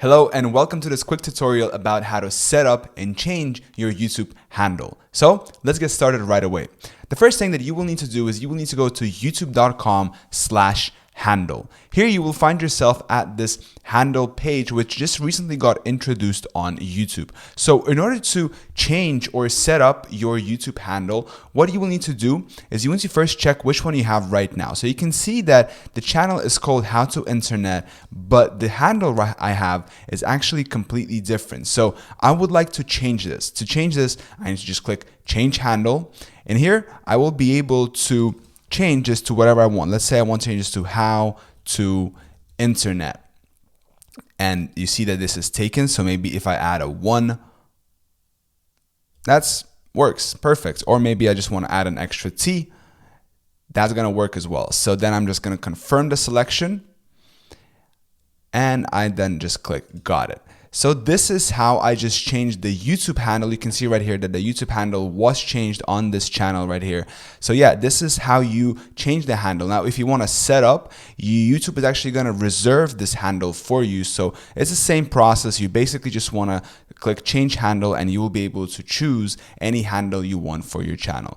Hello and welcome to this quick tutorial about how to set up and change your YouTube handle. So let's get started right away. The first thing that you will need to do is you will need to go to youtube.com/handle. Here you will find yourself at this handle page, which just recently got introduced on YouTube. So in order to change or set up your YouTube handle, what you will need to do is you need to first check which one you have right now. So you can see that the channel is called How to Internet, but the handle I have is actually completely different. So I would like to change this. To change this, I need to just click change handle. And here I will be able to change this to whatever I want. Let's say I want to change this to How to Internet. And you see that this is taken. So maybe if I add a 1, that works perfect. Or maybe I just want to add an extra T. That's going to work as well. So then I'm just going to confirm the selection. And I then just click got it. So this is how I just changed the YouTube handle. You can see right here that the YouTube handle was changed on this channel right here. So yeah, this is how you change the handle. Now, if you want to set up, YouTube is actually going to reserve this handle for you. So it's the same process. You basically just want to click change handle and you will be able to choose any handle you want for your channel.